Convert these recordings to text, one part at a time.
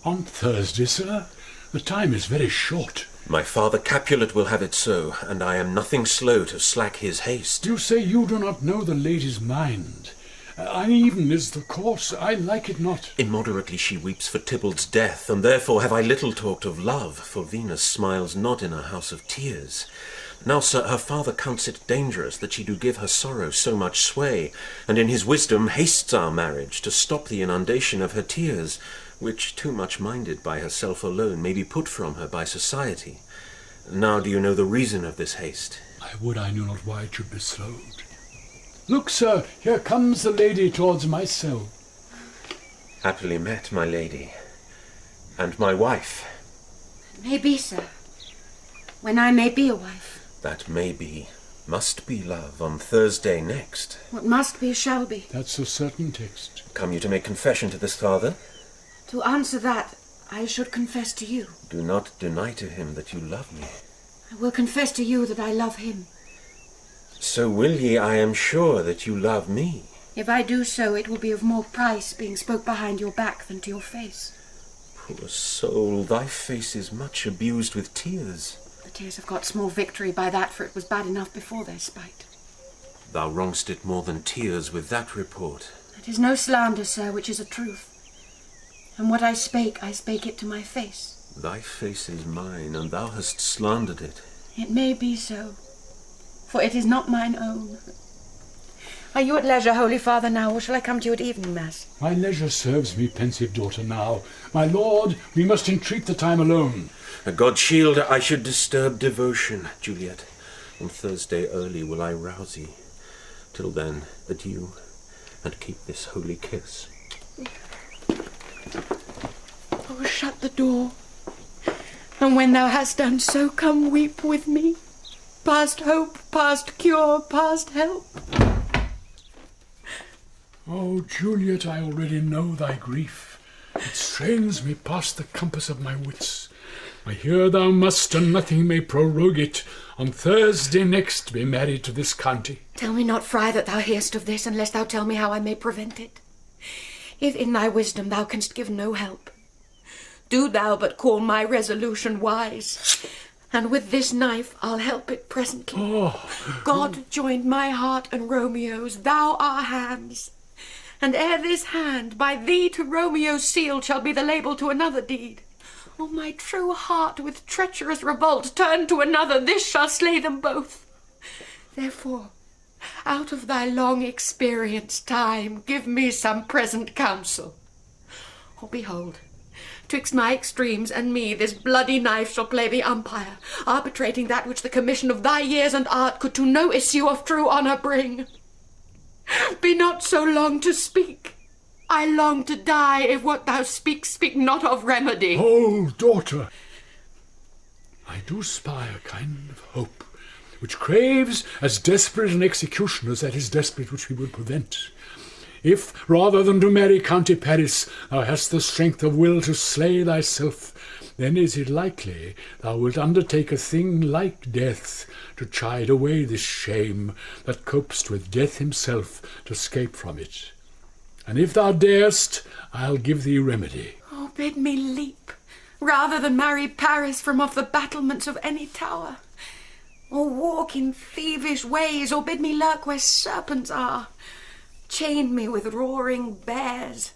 On Thursday, sir? The time is very short. My father Capulet will have it so, and I am nothing slow to slack his haste. You say you do not know the lady's mind. Uneven is the course, I like it not. Immoderately she weeps for Tybalt's death, and therefore have I little talked of love, for Venus smiles not in a house of tears. Now, sir, her father counts it dangerous that she do give her sorrow so much sway, and in his wisdom hastes our marriage to stop the inundation of her tears, which, too much minded by herself alone, may be put from her by society. Now do you know the reason of this haste? I would I knew not why it should be slowed. Look, sir, here comes the lady towards my cell. Happily met, my lady, and my wife. It may be, sir, when I may be a wife. That may be, must be, love, on Thursday next. What must be shall be. That's a certain text. Come you to make confession to this father? To answer that, I should confess to you. Do not deny to him that you love me. I will confess to you that I love him. So will ye, I am sure, that you love me. If I do so, it will be of more price being spoke behind your back than to your face. Poor soul, thy face is much abused with tears. The tears have got small victory by that, for it was bad enough before their spite. Thou wrong'st it more than tears with that report. It is no slander, sir, which is a truth. And what I spake it to my face. Thy face is mine, and thou hast slandered it. It may be so, for it is not mine own. Are you at leisure, Holy Father, now, or shall I come to you at evening mass? My leisure serves me, pensive daughter, now. My lord, we must entreat the time alone. God shield, I should disturb devotion, Juliet. On Thursday early will I rouse ye. Till then, adieu, and keep this holy kiss. Oh, shut the door. And when thou hast done so, come weep with me. Past hope, past cure, past help. Oh, Juliet, I already know thy grief. It strains me past the compass of my wits. I hear thou must, and nothing may prorogue it, on Thursday next be married to this county. Tell me not, Friar, that thou hearest of this, unless thou tell me how I may prevent it. If in thy wisdom thou canst give no help, do thou but call my resolution wise, and with this knife I'll help it presently. God joined my heart and Romeo's, thou our hands. And ere this hand, by thee to Romeo sealed, shall be the label to another deed. Oh, my true heart with treacherous revolt turned to another, this shall slay them both. Therefore, out of thy long experience, time, give me some present counsel. Oh, behold, twixt my extremes and me this bloody knife shall play the umpire, arbitrating that which the commission of thy years and art could to no issue of true honour bring. Be not so long to speak. I long to die, if what thou speak not of remedy. Oh, daughter, I do spy a kind of hope, which craves as desperate an execution as that is desperate which we would prevent. If, rather than to marry County Paris, thou hast the strength of will to slay thyself, then is it likely thou wilt undertake a thing like death, to chide away this shame that copest with death himself to scape from it. And if thou darest, I'll give thee remedy. Oh, bid me leap, rather than marry Paris from off the battlements of any tower, or walk in thievish ways, or bid me lurk where serpents are, chain me with roaring bears,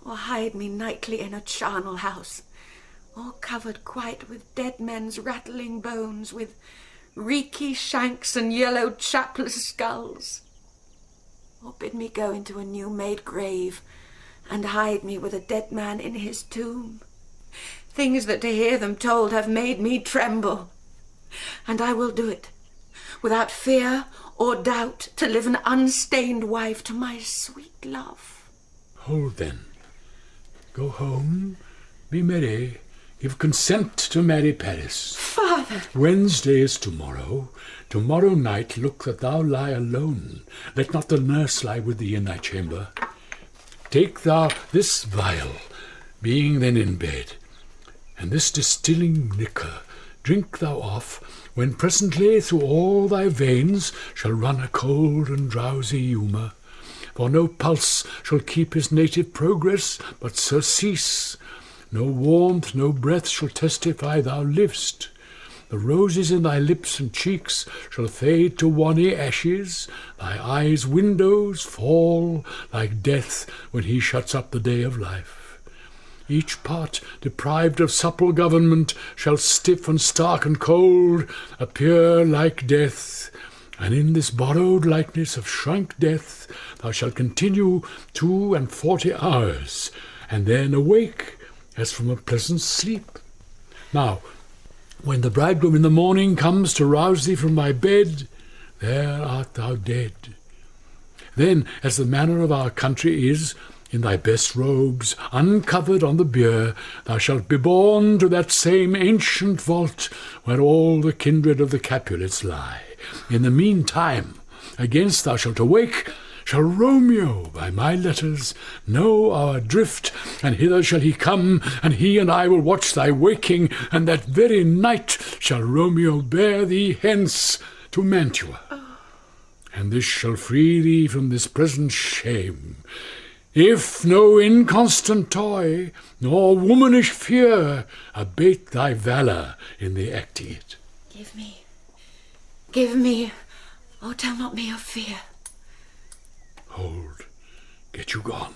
or hide me nightly in a charnel house, or covered quite with dead men's rattling bones, with reeky shanks and yellow chapless skulls. Or bid me go into a new-made grave, and hide me with a dead man in his tomb. Things that to hear them told have made me tremble. And I will do it, without fear or doubt, to live an unstained wife to my sweet love. Hold then. Go home, be merry, give consent to marry Paris. Father! Wednesday is tomorrow. Tomorrow night look that thou lie alone. Let not the nurse lie with thee in thy chamber. Take thou this vial, being then in bed, and this distilling liquor drink thou off, when presently through all thy veins shall run a cold and drowsy humour. For no pulse shall keep his native progress, but surcease. No warmth, no breath shall testify thou liv'st. The roses in thy lips and cheeks shall fade to wanny ashes, thy eyes' windows fall like death when he shuts up the day of life. Each part, deprived of supple government, shall stiff and stark and cold appear like death, and in this borrowed likeness of shrunk death thou shalt continue 42 hours, and then awake as from a pleasant sleep. Now, when the bridegroom in the morning comes to rouse thee from thy bed, there art thou dead. Then, as the manner of our country is, in thy best robes, uncovered on the bier, thou shalt be borne to that same ancient vault where all the kindred of the Capulets lie. In the meantime, against thou shalt awake, shall Romeo, by my letters, know our drift, and hither shall he come, and he and I will watch thy waking, and that very night shall Romeo bear thee hence to Mantua. And this shall free thee from this present shame, if no inconstant toy, nor womanish fear abate thy valour in the acting it. Give me, oh, tell not me of fear. Hold, get you gone.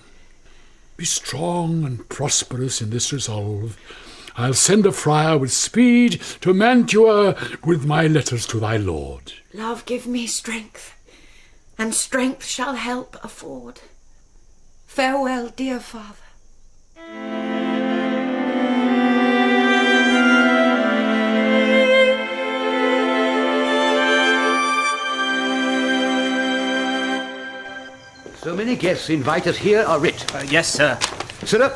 Be strong and prosperous in this resolve. I'll send a friar with speed to Mantua with my letters to thy lord. Love, give me strength, and strength shall help afford. Farewell, dear father. So many guests invited here are writ. Yes, sir. Sir,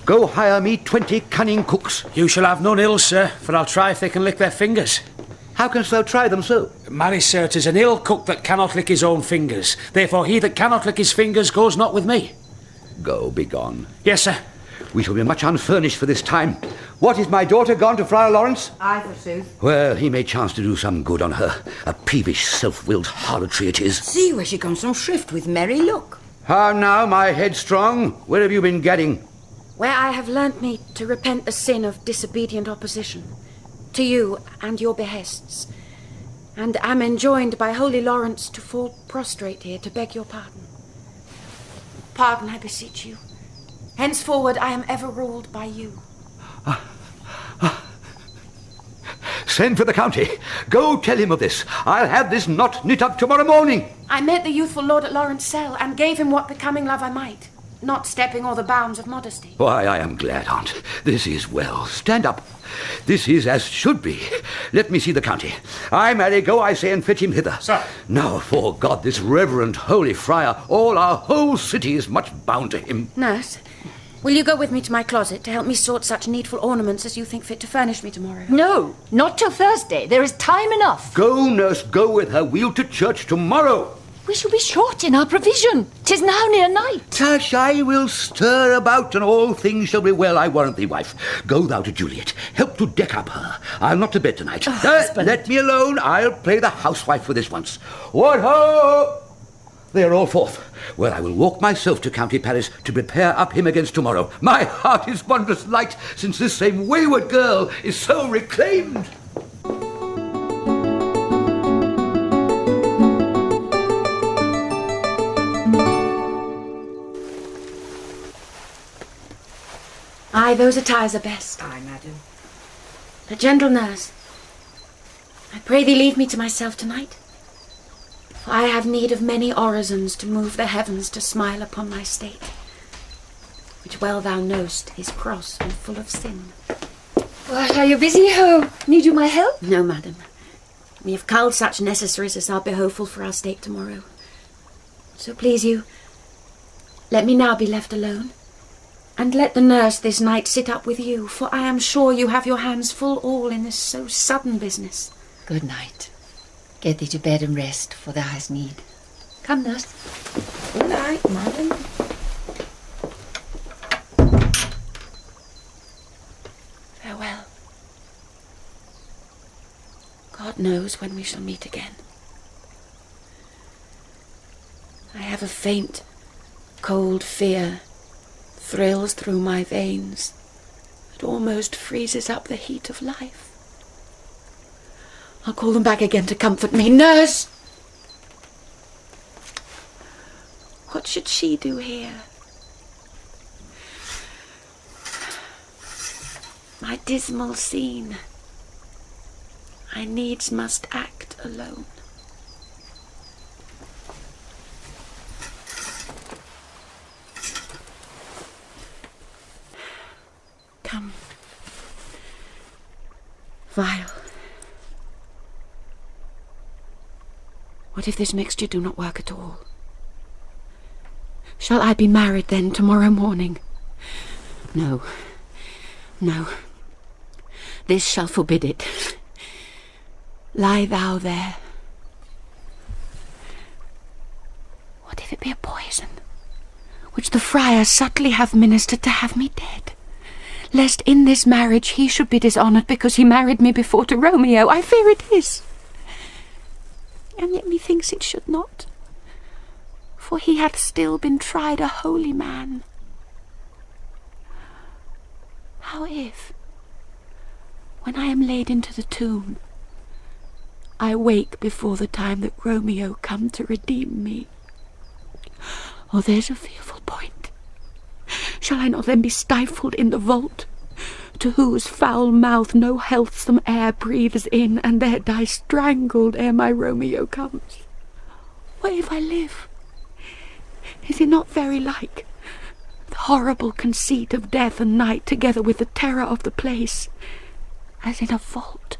go hire me 20 cunning cooks. You shall have none ill, sir, for I'll try if they can lick their fingers. How canst thou try them so? Marry, sir, 'tis an ill cook that cannot lick his own fingers. Therefore he that cannot lick his fingers goes not with me. Go, be gone. Yes, sir. We shall be much unfurnished for this time. What, is my daughter gone to Friar Lawrence? Aye, forsooth. Well, he may chance to do some good on her. A peevish, self-willed harlotry it is. See where she comes from shrift with merry look. How now, my headstrong? Where have you been gadding? Where I have learnt me to repent the sin of disobedient opposition, to you and your behests, and am enjoined by Holy Lawrence to fall prostrate here to beg your pardon. Pardon, I beseech you. Henceforward I am ever ruled by you. Send for the county. Go tell him of this. I'll have this knot knit up tomorrow morning. I met the youthful lord at Lawrence cell, and gave him what becoming love I might, not stepping all the bounds of modesty. Why, I am glad, Aunt. This is well. Stand up. This is as should be. Let me see the county. Aye, Mary, go, I say, and fetch him hither. Sir. Now, for God, this reverend holy friar, all our whole city is much bound to him. Nurse, will you go with me to my closet to help me sort such needful ornaments as you think fit to furnish me tomorrow? No, not till Thursday. There is time enough. Go, nurse, go with her. We'll to church tomorrow. We shall be short in our provision. 'Tis now near night. Tush, I will stir about, and all things shall be well, I warrant thee, wife. Go thou to Juliet. Help to deck up her. I'll not to bed tonight. Let me alone. I'll play the housewife for this once. What ho! They are all forth. Well, I will walk myself to County Paris to prepare up him against tomorrow. My heart is wondrous light, since this same wayward girl is so reclaimed. Aye, those attires are best. Aye, madam. But gentle nurse, I pray thee leave me to myself tonight. For I have need of many orisons to move the heavens to smile upon my state, which well thou know'st is cross and full of sin. What, are you busy, ho? Need you my help? No, madam. We have culled such necessaries as are behoveful for our state tomorrow. So please you, let me now be left alone, and let the nurse this night sit up with you, for I am sure you have your hands full all in this so sudden business. Good night. Get thee to bed and rest, for thou hast need. Come, nurse. Good night, madam. Farewell. God knows when we shall meet again. I have a faint, cold fear thrills through my veins that almost freezes up the heat of life. I'll call them back again to comfort me. Nurse! What should she do here? My dismal scene. I needs must act alone. Come. Vile. What if this mixture do not work at all? Shall I be married then tomorrow morning? No. No. This shall forbid it. Lie thou there. What if it be a poison, which the friar subtly hath ministered to have me dead, lest in this marriage he should be dishonoured because he married me before to Romeo? I fear it is. And yet methinks it should not, for he hath still been tried a holy man. How if, when I am laid into the tomb, I wake before the time that Romeo come to redeem me? Oh, there's a fearful point. Shall I not then be stifled in the vault, to whose foul mouth no healthsome air breathes in, and there die strangled ere my Romeo comes? What if I live? Is it not very like the horrible conceit of death and night, together with the terror of the place, as in a vault,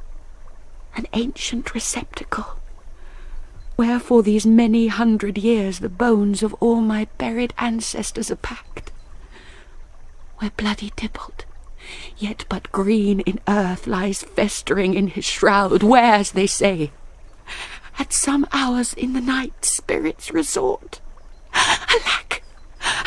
an ancient receptacle, where for these many 100 years the bones of all my buried ancestors are packed, where bloody Tybalt, yet but green in earth, lies festering in his shroud, where, as they say, at some hours in the night spirits resort? Alack!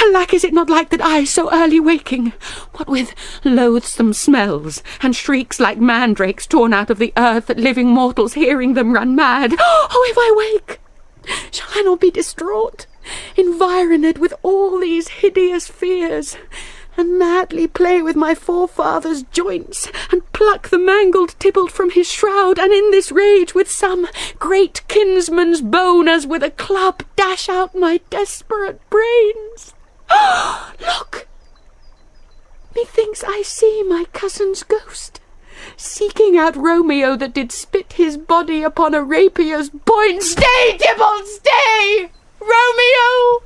Alack, is it not like that I, so early waking, what with loathsome smells, and shrieks like mandrakes torn out of the earth, that living mortals hearing them run mad? Oh, if I wake, shall I not be distraught, environed with all these hideous fears, and madly play with my forefather's joints, and pluck the mangled Tybalt from his shroud, and in this rage with some great kinsman's bone, as with a club, dash out my desperate brains. Look! Methinks I see my cousin's ghost, seeking out Romeo that did spit his body upon a rapier's point. Stay, Tybalt, stay! Romeo!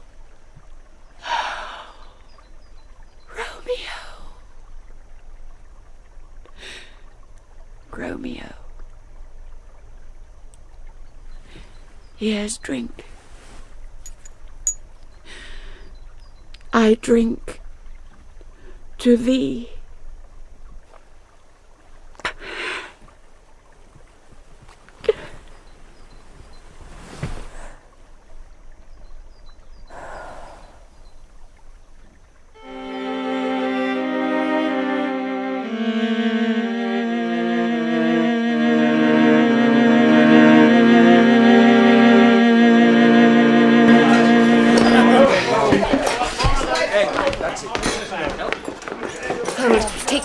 Romeo. Here's drink. I drink to thee.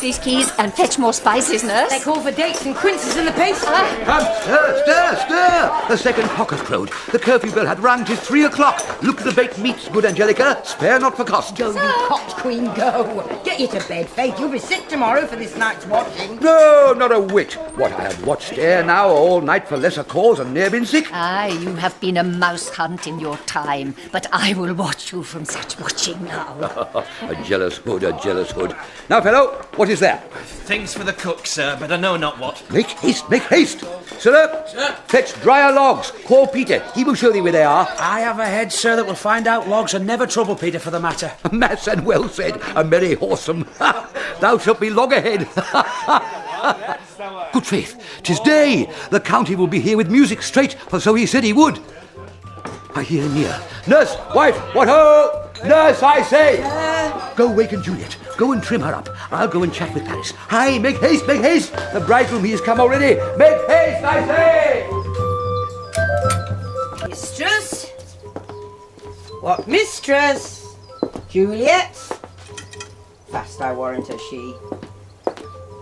These keys and fetch more spices, nurse. They call for dates and quinces in the paste. Come, stir! The second cock has crowed. The curfew bell had rung. 'Tis 3 o'clock. Look to the baked meats, good Angelica. Spare not for cost. Go, you cocked queen, go. Get you to bed, Faith. You'll be sick tomorrow for this night's watching. No, not a whit. What, I have watched ere now all night for lesser cause and ne'er been sick? Aye, you have been a mouse hunt in your time, but I will watch you from such watching now. A jealous hood. Now, fellow, what is there? Things for the cook, sir, but I know not what. Make haste. Sir, fetch drier logs. Call Peter. He will show thee where they are. I have a head, sir, that will find out logs and never trouble Peter for the matter. Mass and well said, a merry whoresome. Thou shalt be loggerhead. Good faith, 'tis day. The county will be here with music straight, for so he said he would. I hear near. Nurse, wife, what ho! Nurse, I say! Go waken Juliet. Go and trim her up. I'll go and chat with Paris. Hi, make haste! The bridegroom, he has come already. Make haste, I say! Mistress? What mistress? Juliet? Fast I warrant her she.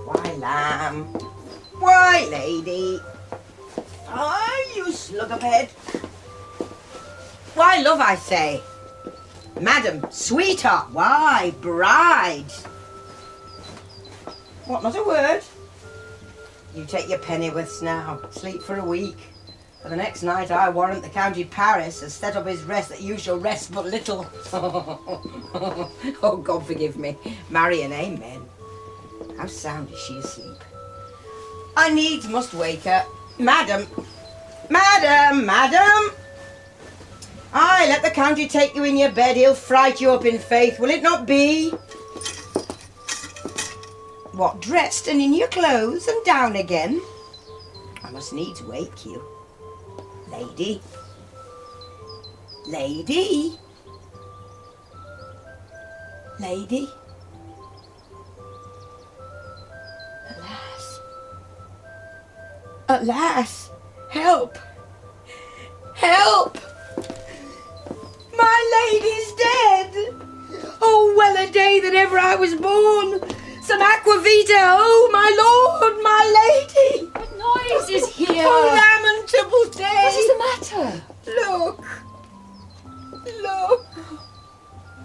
Why, lamb? Why, lady? Why, you slugabed? Why, love, I say? Madam, sweetheart, why, bride? What, not a word? You take your pennyworths now, sleep for a week. For the next night I warrant the county Paris has set up his rest that you shall rest but little. Oh, God forgive me. Marry and amen. How sound is she asleep? I needs must wake her. Madam! Aye, let the county take you in your bed. He'll fright you up in faith, will it not be? What, dressed and in your clothes and down again? I must needs wake you. Lady? Alas, help! My lady's dead! Oh, well a day that ever I was born! Some aquavita, oh, my lord, my lady! What noise is here? Oh, lamentable day! What is the matter? Look!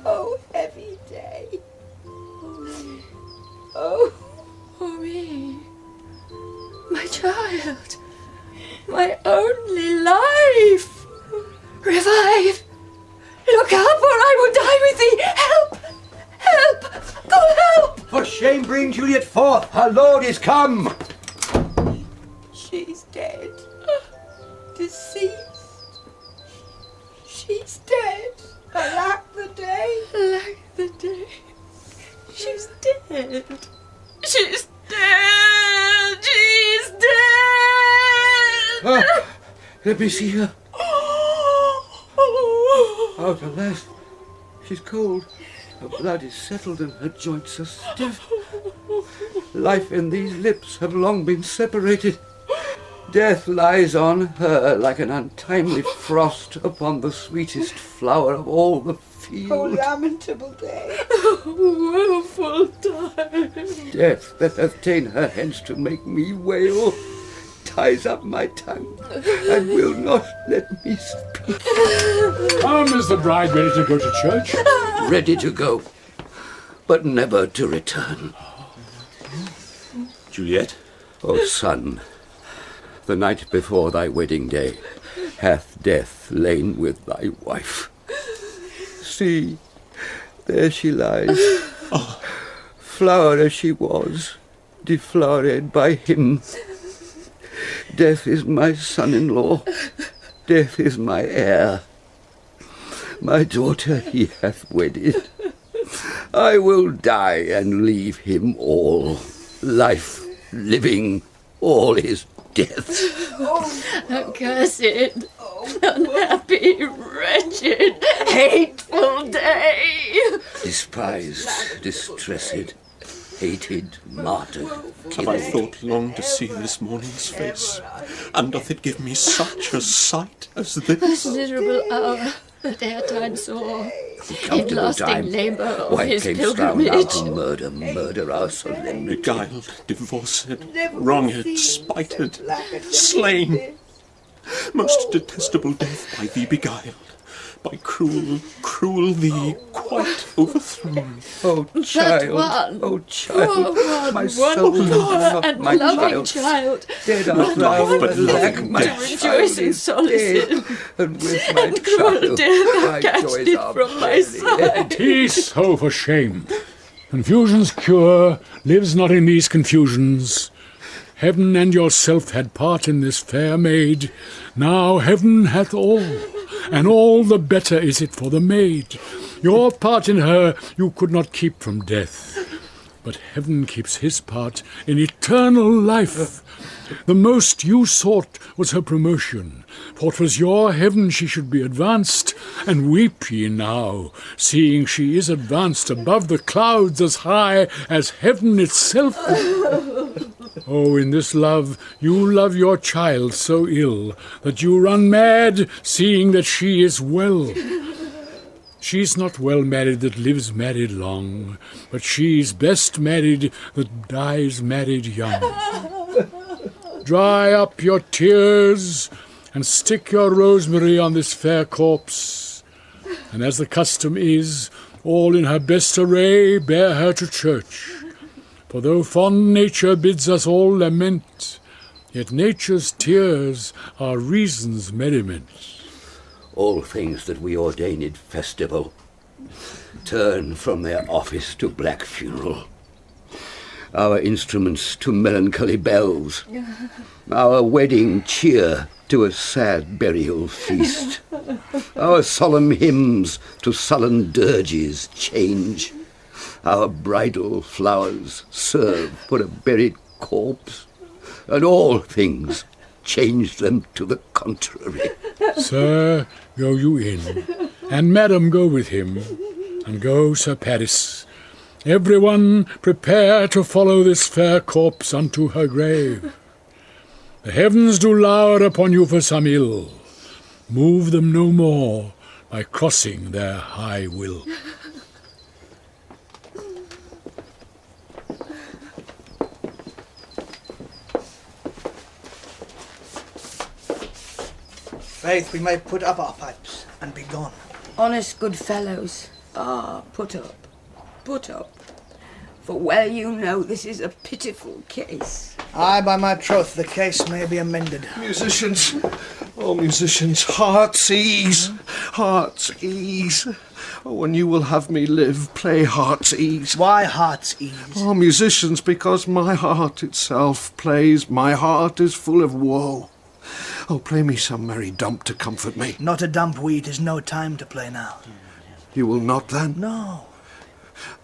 Oh, heavy day! Oh, me, my child, my only life. Revive! Look up, or I will die with thee! Help! Go help! For shame bring Juliet forth, her lord is come! she's dead. Deceased. She's dead. Alack the day. She's dead. She's dead! Oh, let me see her. Out, alas, she's cold. Her blood is settled and her joints are stiff. Life and these lips have long been separated. Death lies on her like an untimely frost upon the sweetest flower of all the field. Oh, lamentable day. Woeful time. Death that hath ta'en her hence to make me wail ties up my tongue and will not let me speak. Is the bride ready to go to church? Ready to go, but never to return. Juliet? O son, the night before thy wedding day hath death lain with thy wife. See, there she lies, flower as she was, deflowered by him. Death is my son-in-law, death is my heir. My daughter he hath wedded. I will die and leave him all, life, living, all his death. Accursed, unhappy, wretched, hateful day! Despised, distressed, hated, martyred, Have I killed. thought long to see this morning's face? And doth it give me such a sight as this? Miserable hour that Airtime saw, in Comfortable lasting time. labour of Why his camest thou now pilgrimage. to murder our solemnity? Beguiled, divorced, wronged, spited, slain. Most detestable death by thee beguiled, by cruel, cruel thee quite overthrown. Oh, child, one, oh, child, my one soul, poor and my loving child, dead art thou, life but and lack loving my death. rejoice child in is solace dead, in, and with my and cruel child, death my hath catched joys it are from my barely side. Peace, oh, for shame. Confusion's cure lives not in these confusions. Heaven and yourself had part in this fair maid. Now heaven hath all, and all the better is it for the maid. Your part in her you could not keep from death, but heaven keeps his part in eternal life. The most you sought was her promotion, for 'twas your heaven she should be advanced, and weep ye now, seeing she is advanced above the clouds as high as heaven itself. Oh, in this love you love your child so ill that you run mad, seeing that she is well. She's not well married that lives married long, but she's best married that dies married young. Dry up your tears and stick your rosemary on this fair corpse, and as the custom is, all in her best array bear her to church. For though fond nature bids us all lament, yet nature's tears are reason's merriment. All things that we ordained festival turn from their office to black funeral. Our instruments to melancholy bells, our wedding cheer to a sad burial feast, our solemn hymns to sullen dirges change, our bridal flowers serve for a buried corpse, and all things change them to the contrary. Sir, go you in, and madam go with him, and go Sir Paris. Everyone prepare to follow this fair corpse unto her grave. The heavens do lour upon you for some ill. Move them no more by crossing their high will. Faith, we may put up our pipes and be gone. Honest good fellows, put up. For well you know this is a pitiful case. Aye, by my troth, the case may be amended. Musicians, oh musicians, heart's ease, heart's ease. Oh, and you will have me live, play heart's ease. Why heart's ease? Oh, musicians, because my heart itself plays, my heart is full of woe. Oh, play me some merry dump to comfort me. Not a dump, we, 'tis no time to play now. You will not then? No.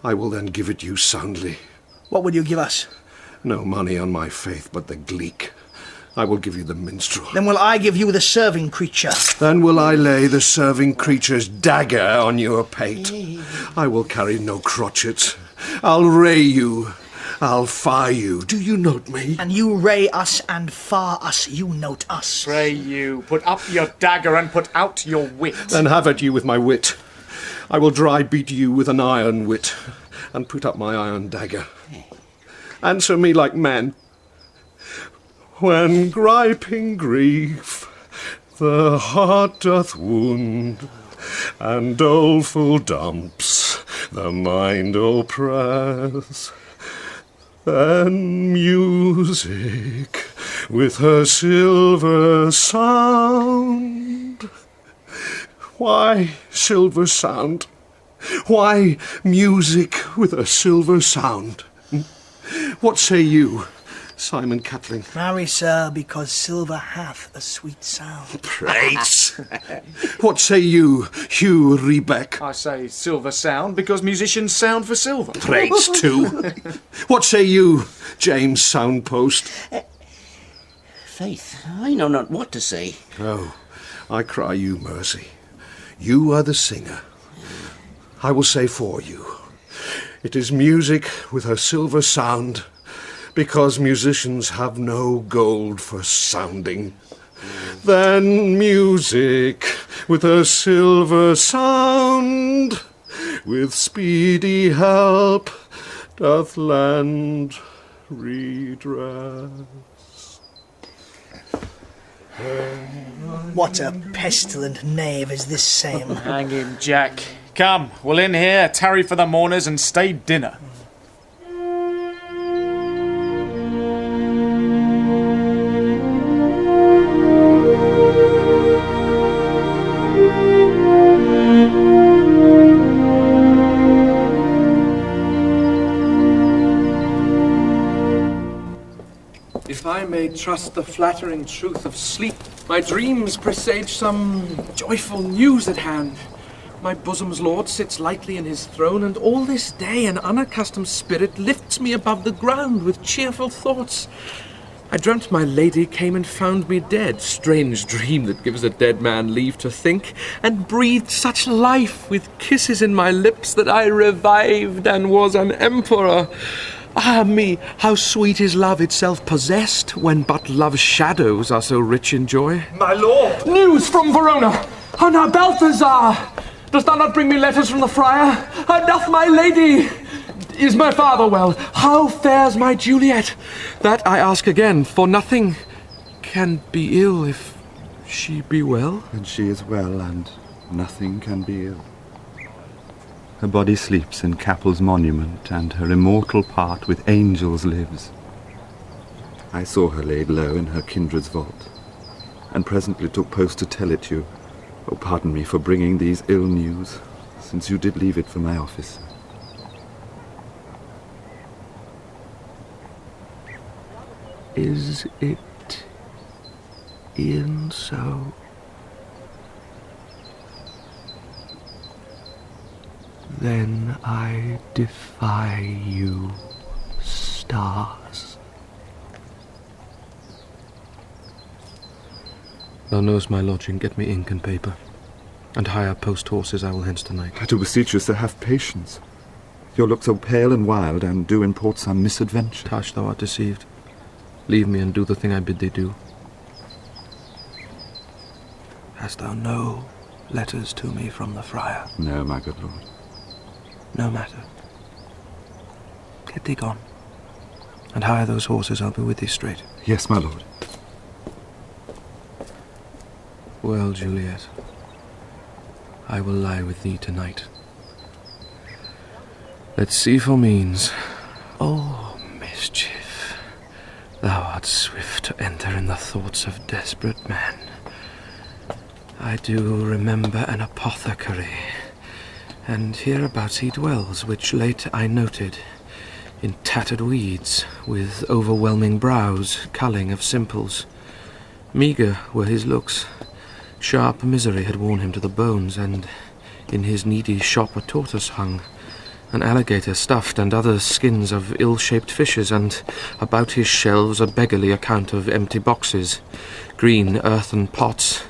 I will then give it you soundly. What will you give us? No money on my faith, but the gleek. I will give you the minstrel. Then will I give you the serving creature. Then will I lay the serving creature's dagger on your pate. I will carry no crotchets. I'll ray you. I'll fire you. Do you note me? And you ray us and far us, you note us. Pray you, put up your dagger and put out your wit. Then have at you with my wit. I will dry beat you with an iron wit, and put up my iron dagger. Answer me like men. When griping grief the heart doth wound, and doleful dumps the mind oppress, then music with her silver sound. Why silver sound? Why music with a silver sound? What say you, Simon Catling? Marry, sir, because silver hath a sweet sound. Praise. What say you, Hugh Rebeck? I say silver sound because musicians sound for silver. Praise too. What say you, James Soundpost? Faith, I know not what to say. Oh, I cry you mercy. You are the singer. I will say for you. It is music with her silver sound, because musicians have no gold for sounding. Then music with her silver sound, with speedy help doth lend redress. What a pestilent knave is this same. Hang him, Jack. Come, we'll in here, tarry for the mourners and stay dinner. If I may trust the flattering truth of sleep, my dreams presage some joyful news at hand. My bosom's lord sits lightly in his throne, and all this day an unaccustomed spirit lifts me above the ground with cheerful thoughts. I dreamt my lady came and found me dead, strange dream that gives a dead man leave to think, and breathed such life with kisses in my lips that I revived and was an emperor. Ah me, how sweet is love itself possessed, when but love's shadows are so rich in joy. My lord! News from Verona! Oh, now, Balthazar! Dost thou not bring me letters from the friar? How doth my lady? Is my father well? How fares my Juliet? That I ask again, for nothing can be ill if she be well. And she is well, and nothing can be ill. Her body sleeps in Capel's monument, and her immortal part with angels lives. I saw her laid low in her kindred's vault, and presently took post to tell it you. Oh, pardon me for bringing these ill news, since you did leave it for my office. Is it e'en so? Then I defy you, stars. Thou knowest my lodging. Get me ink and paper, and hire post horses. I will hence tonight. I do beseech you, sir, have patience. You look so pale and wild, and do import some misadventure. Tush, thou art deceived. Leave me and do the thing I bid thee do. Hast thou no letters to me from the friar? No, my good lord. No matter. Get thee gone, and hire those horses. I'll be with thee straight. Yes, my lord. Well, Juliet, I will lie with thee tonight. Let's see for means. Oh, mischief, thou art swift to enter in the thoughts of desperate men. I do remember an apothecary, and hereabouts he dwells, which late I noted, in tattered weeds, with overwhelming brows, culling of simples. Meagre were his looks. Sharp misery had worn him to the bones, and in his needy shop a tortoise hung, an alligator stuffed, and other skins of ill-shaped fishes, and about his shelves a beggarly account of empty boxes, green earthen pots,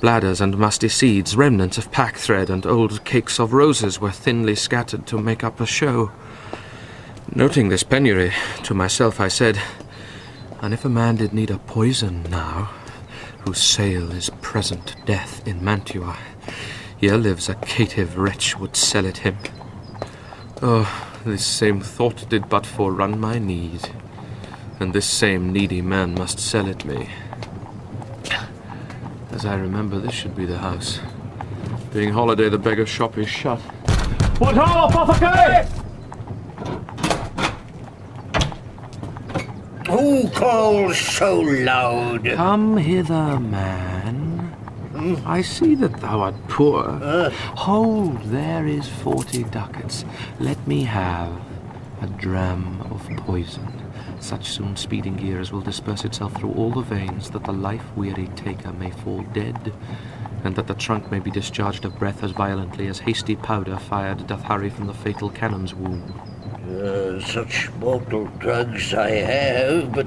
bladders and musty seeds, remnants of pack-thread, and old cakes of roses were thinly scattered to make up a show. Noting this penury, to myself I said, and if a man did need a poison now, whose sale is present death in Mantua, here lives a caitiff wretch would sell it him. Oh, this same thought did but forerun my need, and this same needy man must sell it me. As I remember, this should be the house. Being holiday, the beggar's shop is shut. What ho, apothecary! Who calls so loud? Come hither, man. I see that thou art poor. Hold, there is 40 ducats. Let me have a dram of poison. Such soon speeding gears will disperse itself through all the veins, that the life-weary taker may fall dead, and that the trunk may be discharged of breath as violently as hasty powder fired doth hurry from the fatal cannon's wound. Such mortal drugs I have, but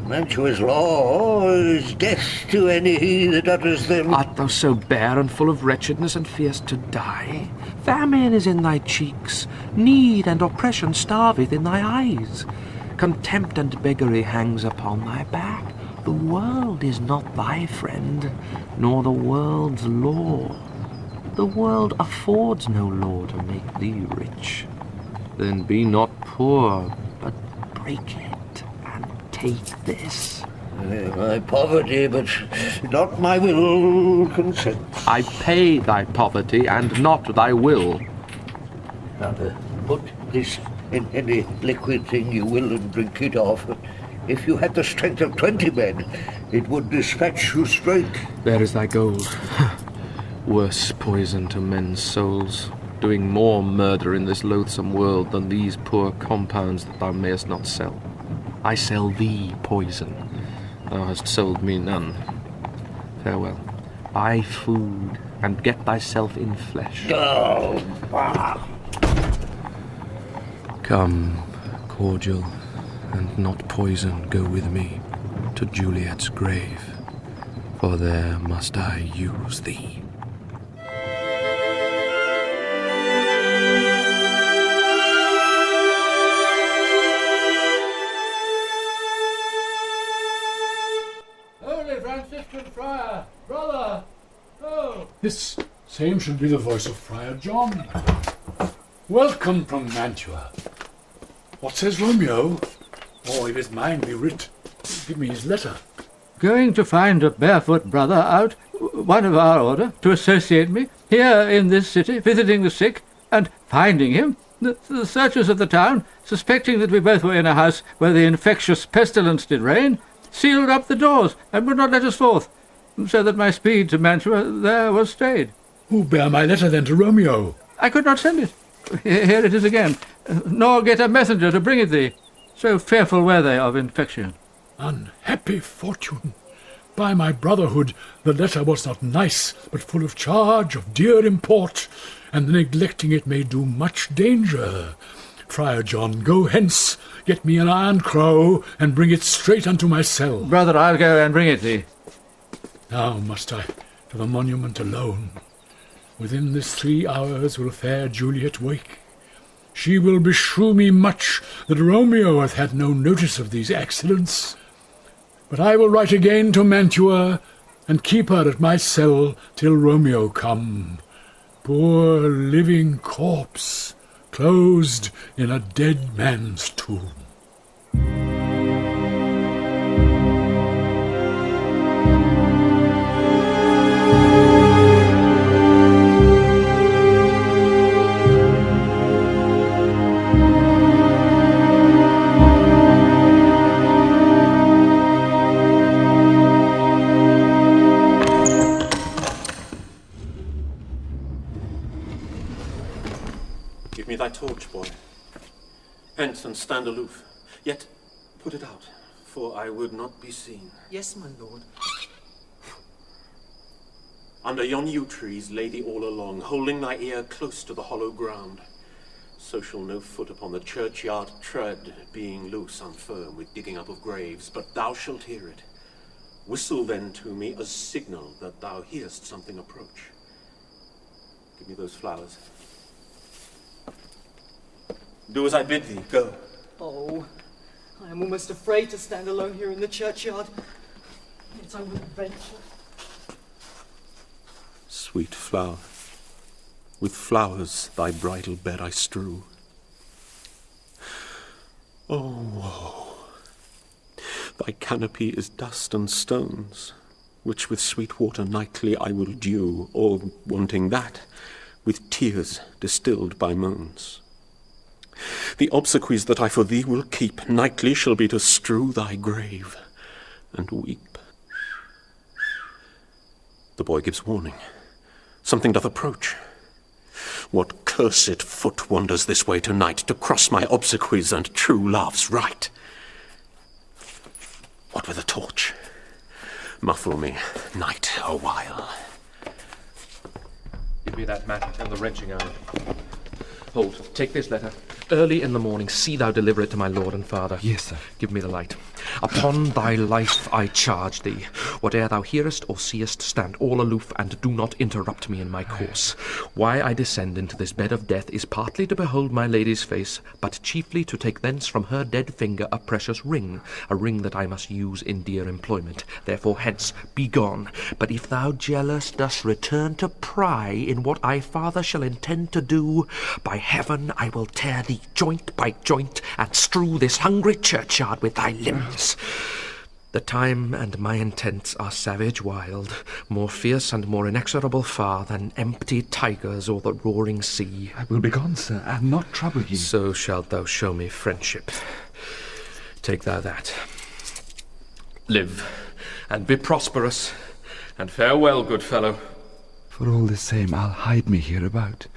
Mantua's law is death to any that utters them. Art thou so bare and full of wretchedness and fearst to die? Famine is in thy cheeks, need and oppression starveth in thy eyes. Contempt and beggary hangs upon thy back. The world is not thy friend, nor the world's law. The world affords no law to make thee rich. Then be not poor, but break it, and take this. My poverty, but not my will, consents. I pay thy poverty, and not thy will. Now, put this in any liquid thing you will and drink it off. If you had the strength of 20 men, it would dispatch you straight. There is thy gold. Worse poison to men's souls, doing more murder in this loathsome world than these poor compounds that thou mayest not sell. I sell thee poison. Thou hast sold me none. Farewell. Buy food, and get thyself in flesh. Oh, Come, cordial, and not poison, go with me to Juliet's grave, for there must I use thee. Holy Franciscan Friar, brother, oh! This same should be the voice of Friar John. Welcome from Mantua. What says Romeo? Or if his mind be writ, give me his letter. Going to find a barefoot brother out, one of our order, to associate me, here in this city, visiting the sick, and finding him. The searchers of the town, suspecting that we both were in a house where the infectious pestilence did reign, sealed up the doors, and would not let us forth, so that my speed to Mantua there was stayed. Who bear my letter then to Romeo? I could not send it. Here it is again, nor get a messenger to bring it thee. So fearful were they of infection. Unhappy fortune! By my brotherhood, the letter was not nice, but full of charge of dear import, and the neglecting it may do much danger. Friar John, go hence, get me an iron crow, and bring it straight unto my cell. Brother, I'll go and bring it thee. Now must I to the monument alone. Within this 3 hours will fair Juliet wake. She will beshrew me much that Romeo hath had no notice of these accidents. But I will write again to Mantua, and keep her at my cell till Romeo come. Poor living corpse, closed in a dead man's tomb. Give me thy torch, boy. Hence and stand aloof. Yet put it out, for I would not be seen. Yes, my lord. Under yon yew trees lay thee all along, holding thy ear close to the hollow ground. So shall no foot upon the churchyard tread, being loose and firm with digging up of graves, but thou shalt hear it. Whistle then to me as signal that thou hearest something approach. Give me those flowers. Do as I bid thee, go. Oh, I am almost afraid to stand alone here in the churchyard. Yet I will venture. Sweet flower, with flowers thy bridal bed I strew. Oh, woe! Thy canopy is dust and stones, which with sweet water nightly I will dew, or, wanting that, with tears distilled by moans. The obsequies that I for thee will keep nightly shall be to strew thy grave and weep. The boy gives warning. Something doth approach. What cursed foot wanders this way tonight to cross my obsequies and true love's right? What with a torch? Muffle me, night, a while. Give me that mat and the wrenching iron. Hold, take this letter. Early in the morning, see thou deliver it to my lord and father. Yes, sir. Give me the light. Upon thy life I charge thee. Whate'er thou hearest or seest, stand all aloof, and do not interrupt me in my course. Why I descend into this bed of death is partly to behold my lady's face, but chiefly to take thence from her dead finger a precious ring, a ring that I must use in dear employment. Therefore hence, be gone. But if thou, jealous, dost return to pry in what I farther shall intend to do, by heaven I will tear thee joint by joint, and strew this hungry churchyard with thy limbs. The time and my intents are savage wild, more fierce and more inexorable far than empty tigers or the roaring sea. I will be gone, sir, and not trouble you. So shalt thou show me friendship. Take thou that. Live, and be prosperous, and farewell, good fellow. For all the same, I'll hide me hereabout.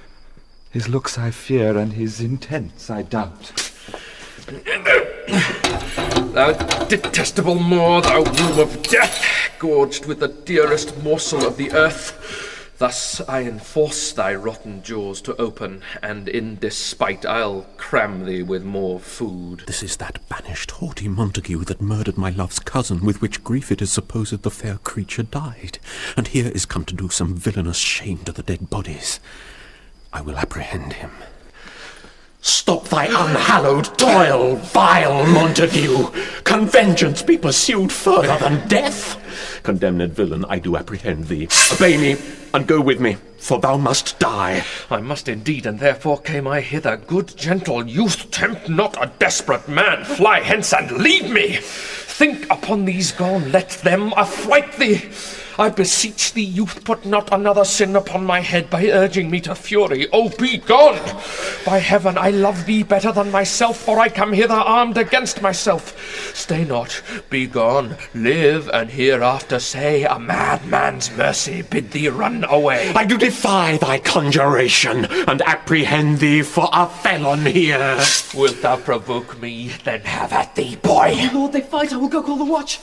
His looks I fear, and his intents I doubt. Thou detestable Moor, thou womb of death, gorged with the dearest morsel of the earth, thus I enforce thy rotten jaws to open, and in despite I'll cram thee with more food. This is that banished haughty Montague that murdered my love's cousin, with which grief it is supposed the fair creature died, and here is come to do some villainous shame to the dead bodies. I will apprehend him. Stop thy unhallowed toil, vile Montague! Can vengeance be pursued further than death? Condemned villain, I do apprehend thee. Obey me, and go with me, for thou must die. I must indeed, and therefore came I hither. Good gentle youth, tempt not a desperate man. Fly hence and leave me. Think upon these gone, let them affright thee. I beseech thee, youth, put not another sin upon my head by urging me to fury. Oh, be gone! By heaven, I love thee better than myself, or I come hither armed against myself. Stay not, be gone, live, and hereafter say, a madman's mercy bid thee run away. I do defy thy conjuration, and apprehend thee for a felon here. Wilt thou provoke me? Then have at thee, boy. Oh, Lord, they fight. I will go call the watch.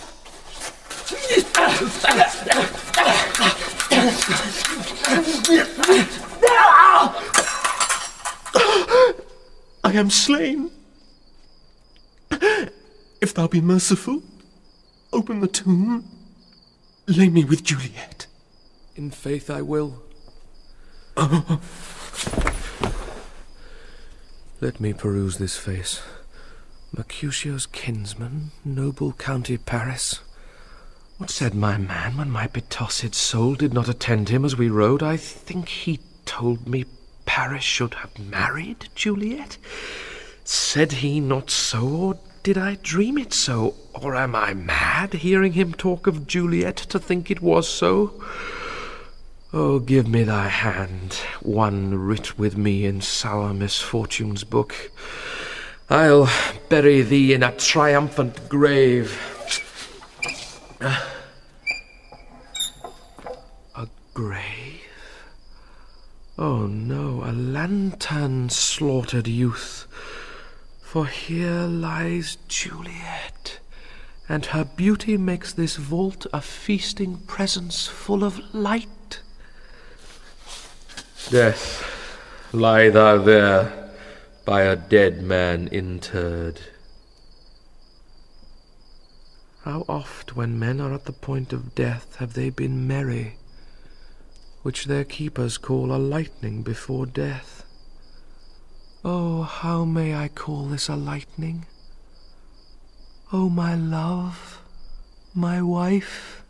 I am slain. If thou be merciful, open the tomb, lay me with Juliet. In faith I will. Let me peruse this face. Mercutio's kinsman, noble County Paris. What said my man when my betossed soul did not attend him as we rode? I think he told me Paris should have married Juliet. Said he not so, or did I dream it so? Or am I mad, hearing him talk of Juliet, to think it was so? Oh, give me thy hand, one writ with me in sour misfortune's book. I'll bury thee in a triumphant grave. A grave? Oh no, a lantern, slaughtered youth. For here lies Juliet, and her beauty makes this vault a feasting presence full of light. Death, lie thou there, by a dead man interred. How oft, when men are at the point of death, have they been merry, which their keepers call a lightning before death? Oh, how may I call this a lightning? O my love, my wife,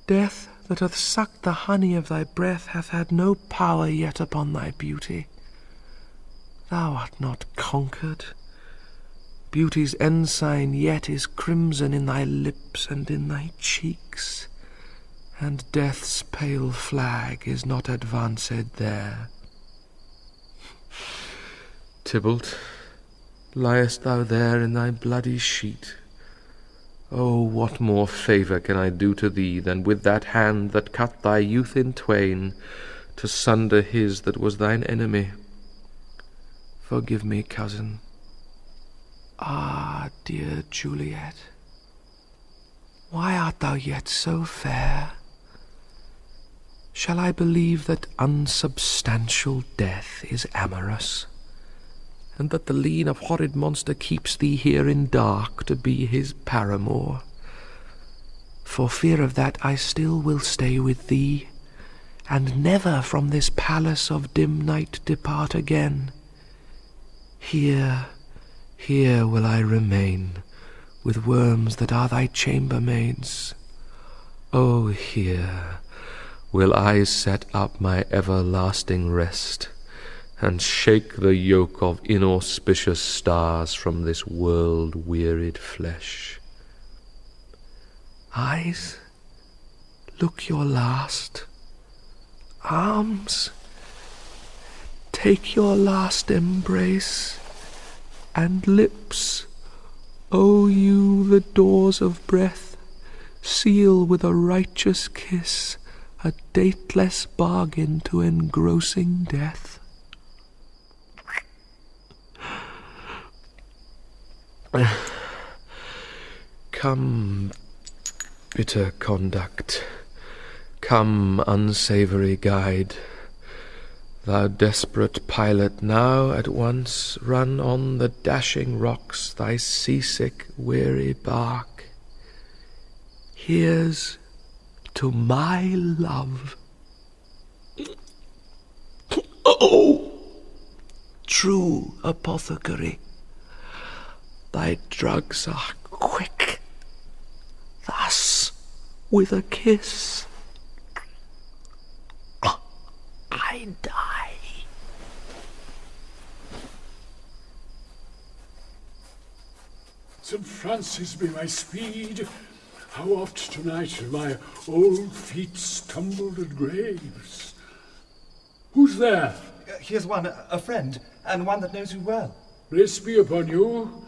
death that hath sucked the honey of thy breath hath had no power yet upon thy beauty. Thou art not conquered. Beauty's ensign yet is crimson in thy lips and in thy cheeks, and death's pale flag is not advanced there. Tybalt, liest thou there in thy bloody sheet? Oh, what more favour can I do to thee than with that hand that cut thy youth in twain, to sunder his that was thine enemy? Forgive me, cousin. Ah, dear Juliet, why art thou yet so fair? Shall I believe that unsubstantial death is amorous, and that the lean of horrid monster keeps thee here in dark to be his paramour? For fear of that I still will stay with thee, and never from this palace of dim night depart again. Here will I remain, with worms that are thy chambermaids. Oh, here will I set up my everlasting rest, and shake the yoke of inauspicious stars from this world-wearied flesh. Eyes, look your last. Arms, take your last embrace. And lips, O you the doors of breath, seal with a righteous kiss a dateless bargain to engrossing death. Come, bitter conduct, come, unsavoury guide, thou desperate pilot, now at once run on the dashing rocks thy seasick, weary bark. Here's to my love. Oh, true apothecary, thy drugs are quick. Thus, with a kiss, I die. St. Francis be my speed. How oft tonight have my old feet stumbled at graves. Who's there? Here's one, a friend, and one that knows you well. Grace be upon you.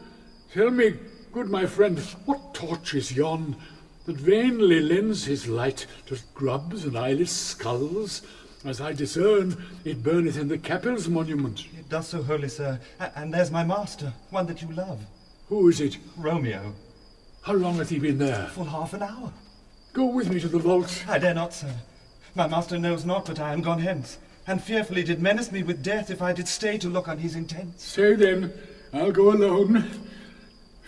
Tell me, good my friend, what torch is yon that vainly lends his light to grubs and eyeless skulls? As I discern, it burneth in the capel's monument. It does so, holy sir. And there's my master, one that you love. Who is it? Romeo. How long hath he been there? Full half an hour. Go with me to the vault. I dare not, sir. My master knows not but I am gone hence, and fearfully did menace me with death if I did stay to look on his intents. Say then, I'll go alone.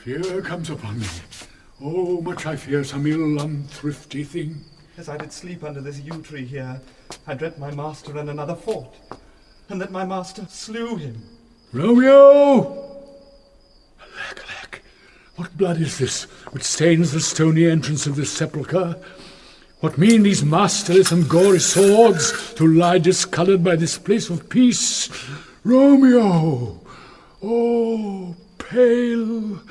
Fear comes upon me. Oh, much I fear some ill, unthrifty thing. As I did sleep under this yew tree here, I dread my master and another fought, and that my master slew him. Romeo! Alack, alack, what blood is this which stains the stony entrance of this sepulchre? What mean these masterless and gory swords to lie discoloured by this place of peace? Romeo! Oh, pale!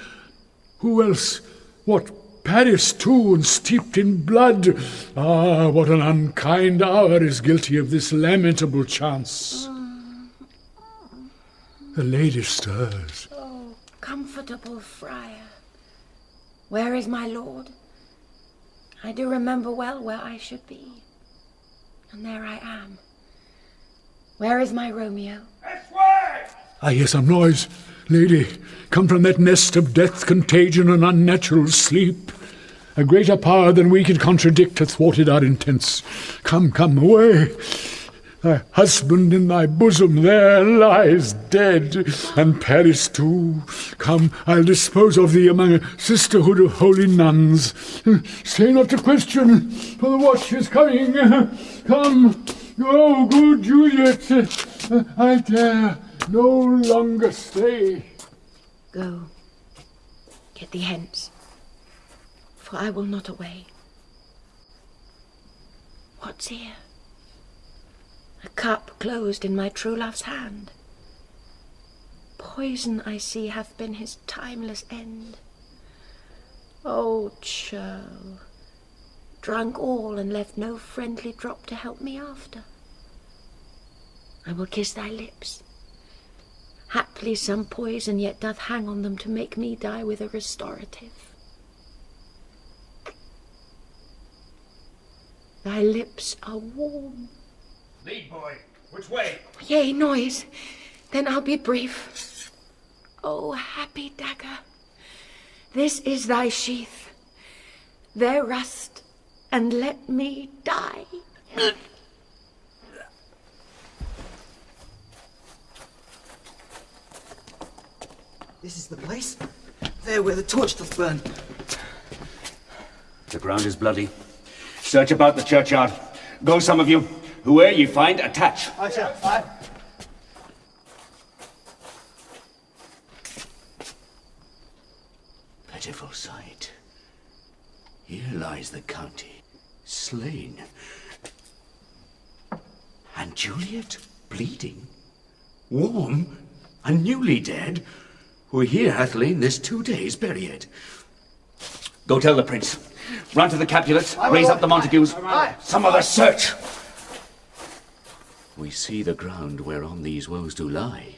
Who else? What, Paris too, and steeped in blood? Ah, what an unkind hour is guilty of this lamentable chance. The lady stirs. Oh, comfortable friar, where is my lord? I do remember well where I should be, and there I am. Where is my Romeo? I hear some noise. Lady, come from that nest of death, contagion, and unnatural sleep. A greater power than we could contradict hath thwarted our intents. Come, come, away. Thy husband in thy bosom there lies dead, and Paris too. Come, I'll dispose of thee among a sisterhood of holy nuns. Stay not to question, for the watch is coming. Come, oh, good Juliet, I dare no longer stay. Go, get thee hence, for I will not away. What's here? A cup closed in my true love's hand. Poison, I see, hath been his timeless end. O churl, drunk all and left no friendly drop to help me after. I will kiss thy lips. Haply some poison yet doth hang on them to make me die with a restorative. Thy lips are warm. Lead, boy. Which way? Yea, noise. Then I'll be brief. O happy dagger, this is thy sheath. There rust, and let me die. This is the place. There where the torch doth burn. The ground is bloody. Search about the churchyard. Go, some of you. Whoe'er ye find, attach. I shall. Aye. Pitiful sight. Here lies the county, slain. And Juliet, bleeding, warm, and newly dead, who here hath lain this 2 days buried. Go tell the prince. Run to the Capulets, raise up the Montagues. Some other search. We see the ground whereon these woes do lie,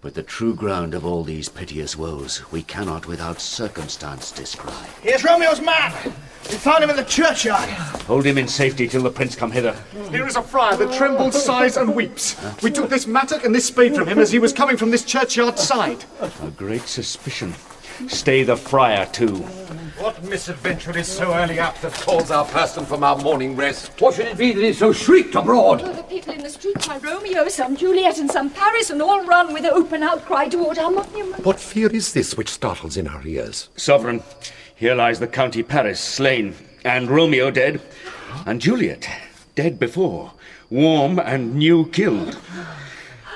but the true ground of all these piteous woes we cannot without circumstance descry. Here's Romeo's man. We found him in the churchyard. Hold him in safety till the prince come hither. Here is a friar that trembles, sighs, and weeps. We took this mattock and this spade from him as he was coming from this churchyard side. A great suspicion. Stay the friar too. What misadventure is so early up that calls our person from our morning rest? What should it be that is so shrieked abroad? All the people in the street cry Romeo, some Juliet, and some Paris, and all run with open outcry toward our monument. What fear is this which startles in our ears? Sovereign, here lies the County Paris slain, and Romeo dead, and Juliet dead before, warm and new killed.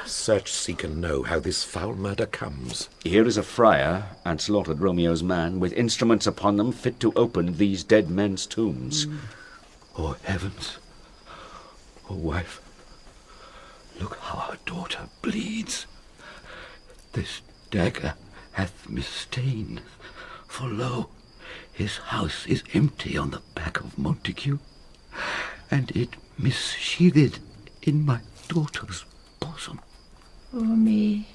Search, seek, and know how this foul murder comes. Here is a friar, and slaughtered Romeo's man, with instruments upon them fit to open these dead men's tombs. Oh, heavens! Oh, wife, look how our daughter bleeds. This dagger hath misstain, for lo, his house is empty on the back of Montague, and it missheathed in my daughter's bosom. For me,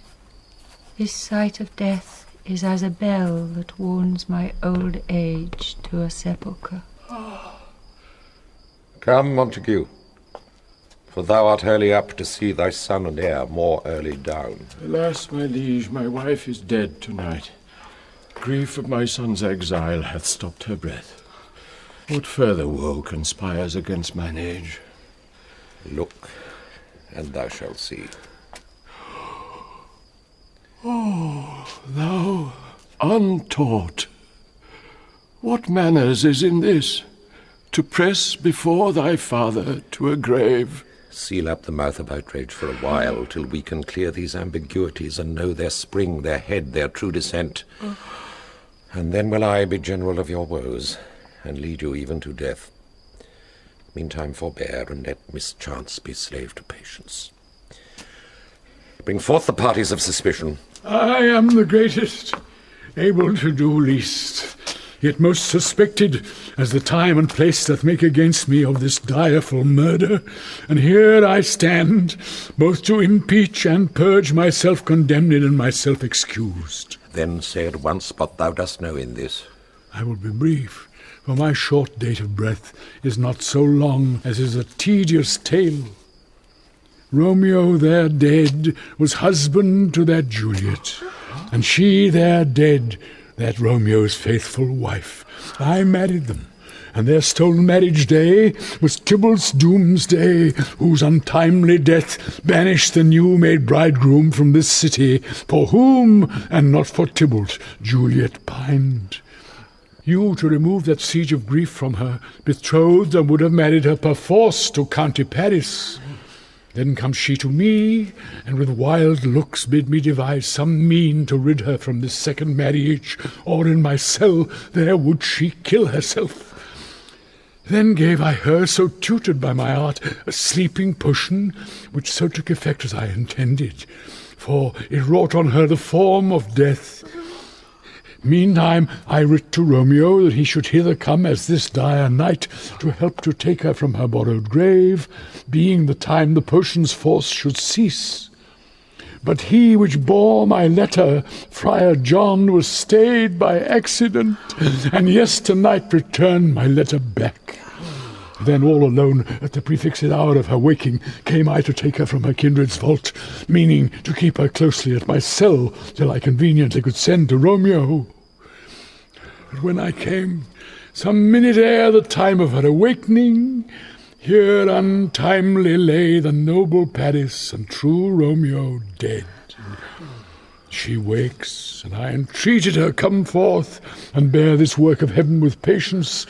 this sight of death is as a bell that warns my old age to a sepulchre. Come, Montague, for thou art early up to see thy son and heir more early down. Alas, my liege, my wife is dead tonight. Grief of my son's exile hath stopped her breath. What further woe conspires against mine age? Look, and thou shalt see. Oh, thou untaught! What manners is in this, to press before thy father to a grave? Seal up the mouth of outrage for a while, till we can clear these ambiguities and know their spring, their head, their true descent. And then will I be general of your woes, and lead you even to death. Meantime forbear, and let mischance be slave to patience. Bring forth the parties of suspicion. I am the greatest, able to do least, yet most suspected, as the time and place doth make against me of this direful murder. And here I stand, both to impeach and purge myself condemned and myself excused. Then say at once what thou dost know in this. I will be brief, for my short date of breath is not so long as is a tedious tale. Romeo there dead was husband to that Juliet, and she there dead, that Romeo's faithful wife. I married them, and their stolen marriage day was Tybalt's doomsday, whose untimely death banished the new-made bridegroom from this city, for whom, and not for Tybalt, Juliet pined. You, to remove that siege of grief from her, betrothed and would have married her perforce to County Paris. Then comes she to me, and with wild looks bid me devise some mean to rid her from this second marriage, or in my cell there would she kill herself. Then gave I her, so tutored by my art, a sleeping potion, which so took effect as I intended, for it wrought on her the form of death. Meantime I writ to Romeo that he should hither come as this dire night to help to take her from her borrowed grave, being the time the potion's force should cease. But he which bore my letter, Friar John, was stayed by accident, and yesternight returned my letter back. Then all alone, at the prefixed hour of her waking, came I to take her from her kindred's vault, meaning to keep her closely at my cell till I conveniently could send to Romeo. But when I came, some minute ere the time of her awakening, here untimely lay the noble Paris and true Romeo dead. She wakes, and I entreated her come forth and bear this work of heaven with patience.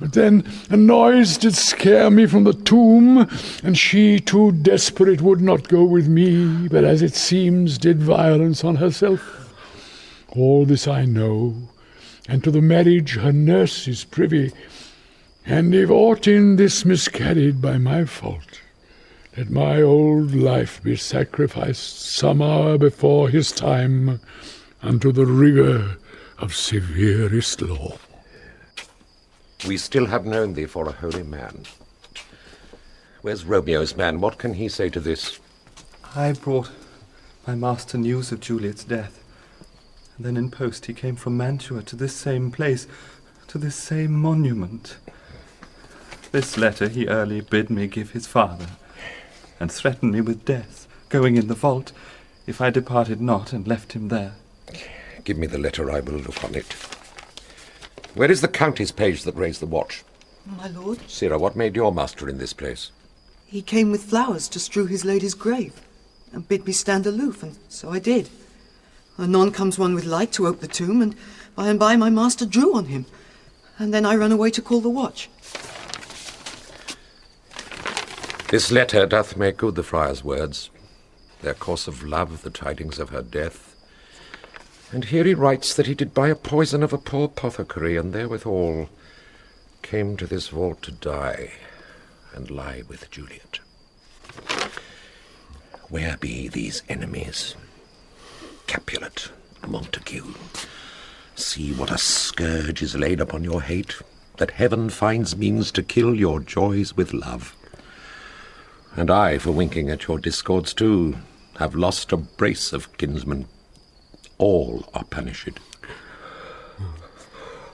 But then a noise did scare me from the tomb, and she, too desperate, would not go with me, but as it seems did violence on herself. All this I know, and to the marriage her nurse is privy, and if aught in this miscarried by my fault, let my old life be sacrificed some hour before his time unto the rigour of severest law. We still have known thee for a holy man. Where's Romeo's man? What can he say to this? I brought my master news of Juliet's death. And then in post he came from Mantua to this same place, to this same monument. This letter he early bid me give his father, and threatened me with death, going in the vault, if I departed not and left him there. Give me the letter, I will look on it. Where is the county's page that raised the watch? My lord, Sirrah, what made your master in this place? he came with flowers to strew his lady's grave, and bid me stand aloof, and so I did. Anon comes one with light to ope the tomb, and by my master drew on him, and then I ran away to call the watch. This letter doth make good the friar's words, their course of love, the tidings of her death. And here he writes that he did buy a poison of a poor apothecary, and therewithal came to this vault to die, and lie with Juliet. Where be these enemies? Capulet, Montague, see what a scourge is laid upon your hate, that heaven finds means to kill your joys with love. And I, for winking at your discords too, have lost a brace of kinsmen. All are punished.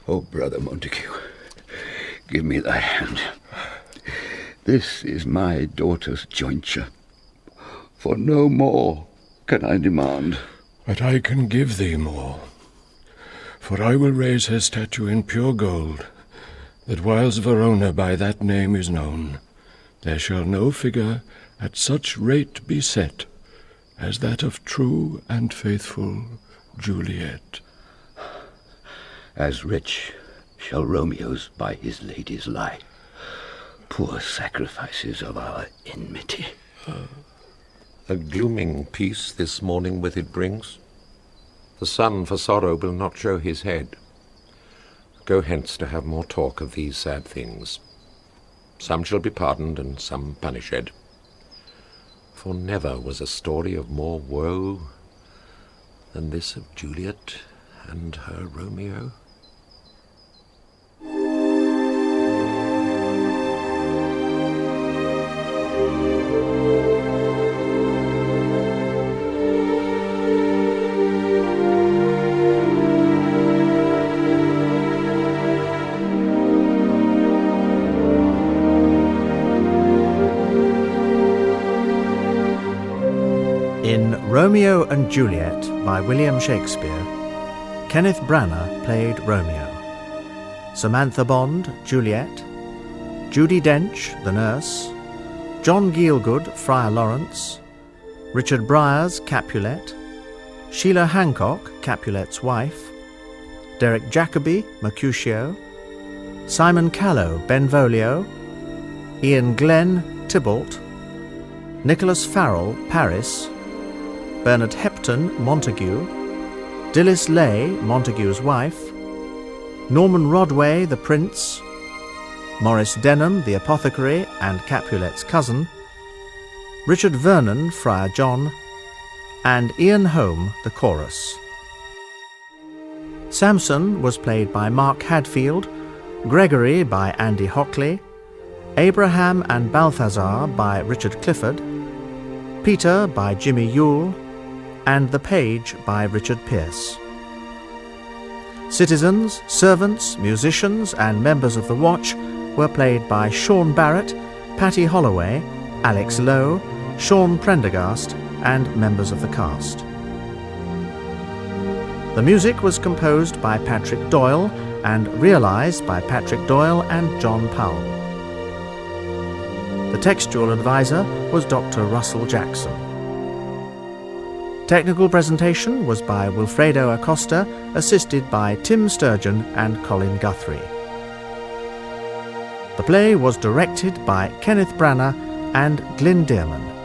Oh, brother Montague, give me thy hand. This is my daughter's jointure. For no more can I demand. But I can give thee more. For I will raise her statue in pure gold, that whiles Verona by that name is known, there shall no figure at such rate be set as that of true and faithful Juliet. As rich shall Romeo's by his ladies lie, poor sacrifices of our enmity. A glooming peace this morning with it brings. The sun for sorrow will not show his head. Go hence to have more talk of these sad things. Some shall be pardoned and some punished. For never was a story of more woe than this of Juliet and her Romeo. Romeo and Juliet by William Shakespeare, Kenneth Branagh played Romeo, Samantha Bond, Juliet, Judi Dench, the nurse, John Gielgud, Friar Lawrence, Richard Briers, Capulet, Sheila Hancock, Capulet's wife, Derek Jacobi, Mercutio, Simon Callow, Benvolio, Ian Glenn, Tybalt, Nicholas Farrell, Paris, Bernard Hepton, Montague, Dilys Lay, Montague's wife, Norman Rodway, the Prince, Maurice Denham, the apothecary and Capulet's cousin, Richard Vernon, Friar John, and Ian Home, the chorus. Samson was played by Mark Hadfield, Gregory by Andy Hockley, Abraham and Balthazar by Richard Clifford, Peter by Jimmy Yule, and The Page by Richard Pearce. Citizens, servants, musicians and members of the watch were played by Sean Barrett, Patty Holloway, Alex Lowe, Sean Prendergast and members of the cast. The music was composed by Patrick Doyle and realised by Patrick Doyle and John Powell. The textual advisor was Dr. Russell Jackson. Technical presentation was by Wilfredo Acosta, assisted by Tim Sturgeon and Colin Guthrie. The play was directed by Kenneth Branagh and Glyn Dearman.